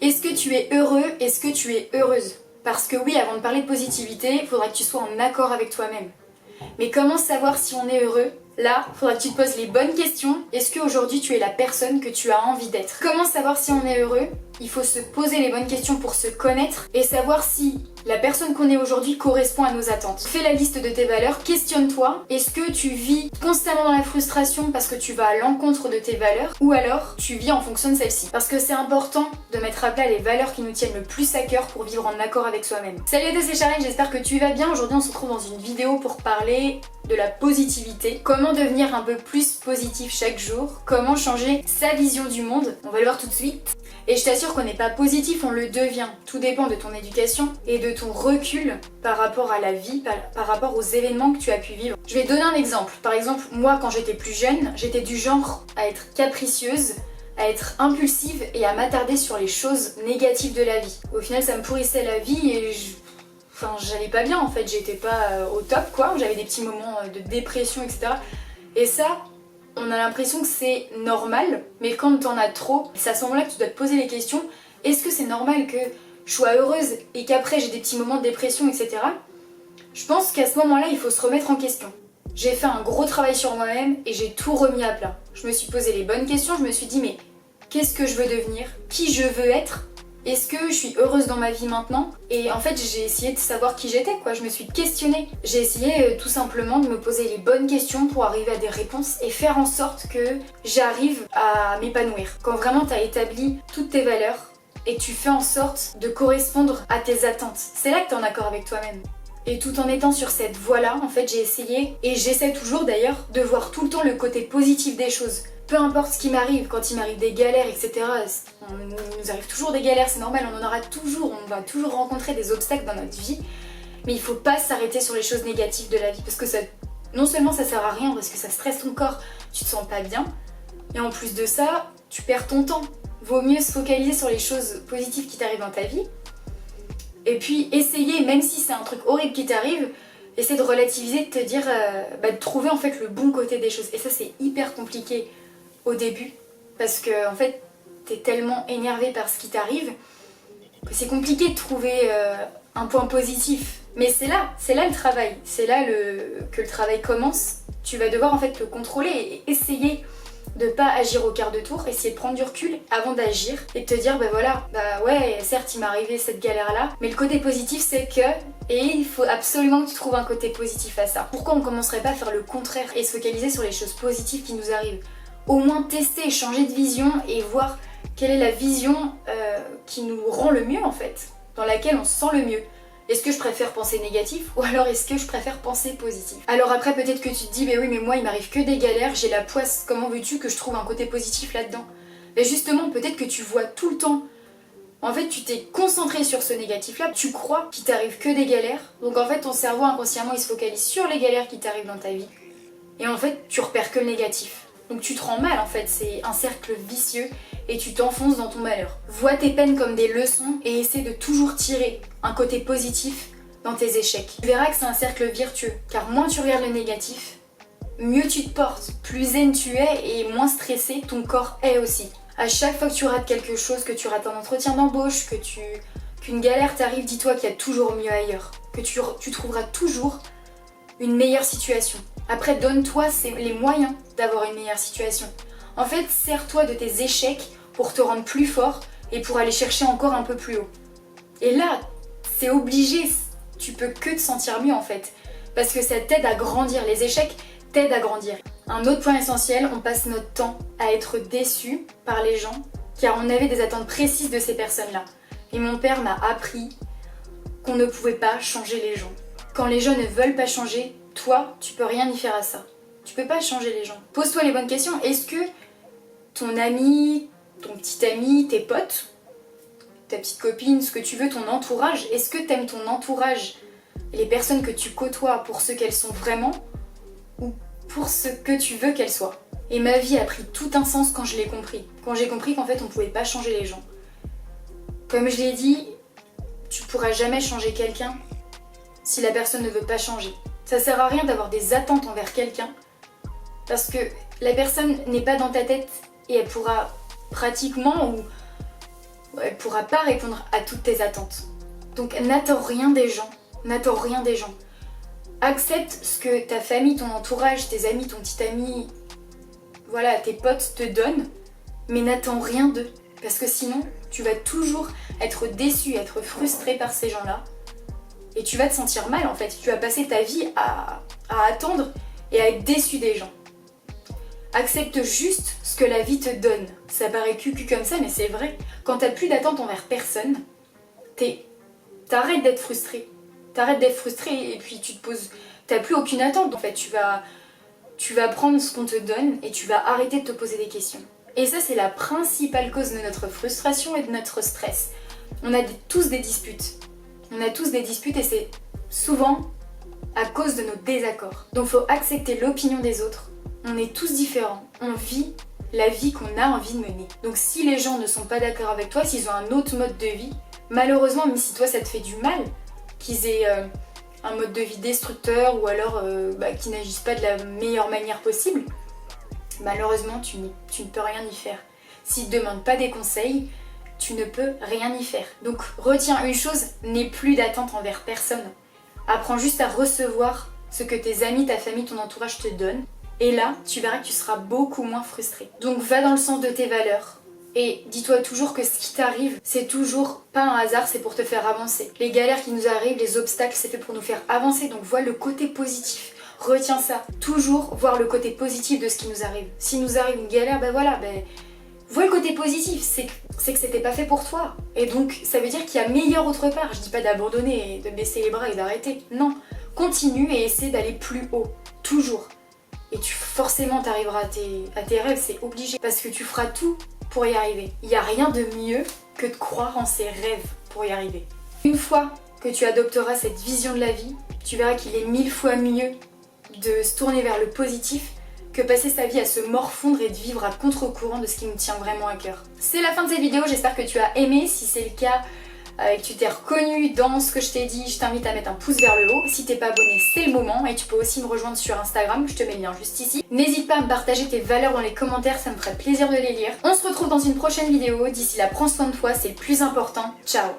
Est-ce que tu es heureux? Est-ce que tu es heureuse? Parce que oui, avant de parler de positivité, il faudra que tu sois en accord avec toi-même. Mais comment savoir si on est heureux? Là, il faudra que tu te poses les bonnes questions. Est-ce qu'aujourd'hui tu es la personne que tu as envie d'être? Comment savoir si on est heureux? Il faut se poser les bonnes questions pour se connaître et savoir si la personne qu'on est aujourd'hui correspond à nos attentes. Fais la liste de tes valeurs, questionne-toi. Est-ce que tu vis constamment dans la frustration parce que tu vas à l'encontre de tes valeurs ou alors tu vis en fonction de celles-ci? Parce que c'est important de mettre à plat les valeurs qui nous tiennent le plus à cœur pour vivre en accord avec soi-même. Salut à tous, c'est Charline, j'espère que tu vas bien. Aujourd'hui on se retrouve dans une vidéo pour parler de la positivité. Comment devenir un peu plus positif chaque jour? Comment changer sa vision du monde? On va le voir tout de suite. Et je t'assure qu'on n'est pas positif, on le devient. Tout dépend de ton éducation et de ton recul par rapport à la vie, par rapport aux événements que tu as pu vivre. Je vais donner un exemple. Par exemple, moi quand j'étais plus jeune, j'étais du genre à être capricieuse, à être impulsive et à m'attarder sur les choses négatives de la vie. Au final ça me pourrissait la vie et j'allais pas bien en fait, j'étais pas au top quoi, j'avais des petits moments de dépression etc. Et ça, on a l'impression que c'est normal, mais quand t'en as trop, c'est à ce moment-là que tu dois te poser les questions. Est-ce que c'est normal que je sois heureuse et qu'après j'ai des petits moments de dépression etc. Je pense qu'à ce moment-là, il faut se remettre en question. J'ai fait un gros travail sur moi-même et j'ai tout remis à plat. Je me suis posé les bonnes questions, je me suis dit mais qu'est-ce que je veux devenir? Qui je veux être? Est-ce que je suis heureuse dans ma vie maintenant? Et en fait j'ai essayé de savoir qui j'étais quoi, je me suis questionnée. J'ai essayé tout simplement de me poser les bonnes questions pour arriver à des réponses et faire en sorte que j'arrive à m'épanouir. Quand vraiment tu as établi toutes tes valeurs et que tu fais en sorte de correspondre à tes attentes, c'est là que tu es en accord avec toi-même. Et tout en étant sur cette voie-là, en fait j'ai essayé, et j'essaie toujours d'ailleurs, de voir tout le temps le côté positif des choses. Peu importe ce qui m'arrive, quand il m'arrive des galères, etc. Il nous arrive toujours des galères, c'est normal, on en aura toujours, on va toujours rencontrer des obstacles dans notre vie. Mais il faut pas s'arrêter sur les choses négatives de la vie, parce que ça, non seulement ça sert à rien, parce que ça stresse ton corps, tu te sens pas bien, et en plus de ça, tu perds ton temps. Vaut mieux se focaliser sur les choses positives qui t'arrivent dans ta vie. Et puis essayer, même si c'est un truc horrible qui t'arrive, essayer de relativiser, de te dire, de trouver en fait le bon côté des choses. Et ça c'est hyper compliqué au début, parce que en fait t'es tellement énervé par ce qui t'arrive que c'est compliqué de trouver un point positif. Mais c'est là le travail, c'est là que le travail commence. Tu vas devoir en fait te contrôler et essayer de pas agir au quart de tour, essayer de prendre du recul avant d'agir et de te dire ouais certes il m'est arrivé cette galère là, mais le côté positif c'est que, et il faut absolument que tu trouves un côté positif à ça. Pourquoi on commencerait pas à faire le contraire et se focaliser sur les choses positives qui nous arrivent? Au moins tester, changer de vision et voir quelle est la vision qui nous rend le mieux en fait, dans laquelle on se sent le mieux. Est-ce que je préfère penser négatif ou alors est-ce que je préfère penser positif? Alors après peut-être que tu te dis oui mais moi il m'arrive que des galères, j'ai la poisse, comment veux-tu que je trouve un côté positif là-dedans? Mais justement peut-être que tu vois tout le temps, en fait tu t'es concentré sur ce négatif là, tu crois qu'il t'arrive que des galères, donc en fait ton cerveau inconsciemment il se focalise sur les galères qui t'arrivent dans ta vie et en fait tu repères que le négatif. Donc tu te rends mal en fait, c'est un cercle vicieux et tu t'enfonces dans ton malheur. Vois tes peines comme des leçons et essaie de toujours tirer un côté positif dans tes échecs. Tu verras que c'est un cercle vertueux, car moins tu regardes le négatif, mieux tu te portes, plus zen tu es et moins stressé ton corps est aussi. À chaque fois que tu rates quelque chose, que tu rates un entretien d'embauche, qu'une galère t'arrive, dis-toi qu'il y a toujours mieux ailleurs, que tu trouveras toujours une meilleure situation. Après, donne-toi les moyens d'avoir une meilleure situation. En fait, sers-toi de tes échecs pour te rendre plus fort et pour aller chercher encore un peu plus haut. Et là, c'est obligé, tu peux que te sentir mieux en fait. Parce que ça t'aide à grandir, les échecs t'aident à grandir. Un autre point essentiel, on passe notre temps à être déçus par les gens car on avait des attentes précises de ces personnes-là. Et mon père m'a appris qu'on ne pouvait pas changer les gens. Quand les gens ne veulent pas changer, toi, tu peux rien y faire à ça. Tu peux pas changer les gens. Pose-toi les bonnes questions. Est-ce que ton ami, ton petit ami, tes potes, ta petite copine, ce que tu veux, ton entourage, est-ce que t'aimes ton entourage, les personnes que tu côtoies pour ce qu'elles sont vraiment ou pour ce que tu veux qu'elles soient? Et ma vie a pris tout un sens quand je l'ai compris. Quand j'ai compris qu'en fait on pouvait pas changer les gens. Comme je l'ai dit, tu pourras jamais changer quelqu'un si la personne ne veut pas changer. Ça sert à rien d'avoir des attentes envers quelqu'un parce que la personne n'est pas dans ta tête et elle pourra pratiquement ou elle pourra pas répondre à toutes tes attentes. Donc n'attends rien des gens, n'attends rien des gens. Accepte ce que ta famille, ton entourage, tes amis, ton petit ami, voilà, tes potes te donnent, mais n'attends rien d'eux. Parce que sinon, tu vas toujours être déçu, être frustré par ces gens-là. Et tu vas te sentir mal en fait. Tu vas passer ta vie à attendre et à être déçu des gens. Accepte juste ce que la vie te donne. Ça paraît cucu comme ça, mais c'est vrai. Quand t'as plus d'attente envers personne, t'arrêtes d'être frustré. T'arrêtes d'être frustré et puis tu te poses... T'as plus aucune attente en fait. Tu vas prendre ce qu'on te donne et tu vas arrêter de te poser des questions. Et ça, c'est la principale cause de notre frustration et de notre stress. On a tous des disputes. On a tous des disputes et c'est souvent à cause de nos désaccords. Donc il faut accepter l'opinion des autres. On est tous différents. On vit la vie qu'on a envie de mener. Donc si les gens ne sont pas d'accord avec toi, s'ils ont un autre mode de vie, malheureusement, même si toi ça te fait du mal, qu'ils aient un mode de vie destructeur ou alors qu'ils n'agissent pas de la meilleure manière possible, malheureusement tu ne peux rien y faire. S'ils ne te demandent pas des conseils, tu ne peux rien y faire. Donc retiens une chose, n'aie plus d'attente envers personne. Apprends juste à recevoir ce que tes amis, ta famille, ton entourage te donnent. Et là, tu verras que tu seras beaucoup moins frustré. Donc va dans le sens de tes valeurs. Et dis-toi toujours que ce qui t'arrive, c'est toujours pas un hasard, c'est pour te faire avancer. Les galères qui nous arrivent, les obstacles, c'est fait pour nous faire avancer. Donc vois le côté positif. Retiens ça. Toujours voir le côté positif de ce qui nous arrive. S'il nous arrive une galère, vois le côté positif, c'est que c'était pas fait pour toi. Et donc ça veut dire qu'il y a meilleur autre part. Je dis pas d'abandonner et de baisser les bras et d'arrêter. Non, continue et essaie d'aller plus haut. Toujours. Et forcément t'arriveras à tes rêves, c'est obligé. Parce que tu feras tout pour y arriver. Il n'y a rien de mieux que de croire en ses rêves pour y arriver. Une fois que tu adopteras cette vision de la vie, tu verras qu'il est 1000 fois mieux de se tourner vers le positif que passer sa vie à se morfondre et de vivre à contre-courant de ce qui nous tient vraiment à cœur. C'est la fin de cette vidéo, j'espère que tu as aimé. Si c'est le cas et que tu t'es reconnu dans ce que je t'ai dit, je t'invite à mettre un pouce vers le haut. Si t'es pas abonné, c'est le moment et tu peux aussi me rejoindre sur Instagram, je te mets le lien juste ici. N'hésite pas à me partager tes valeurs dans les commentaires, ça me ferait plaisir de les lire. On se retrouve dans une prochaine vidéo, d'ici là prends soin de toi, c'est le plus important. Ciao!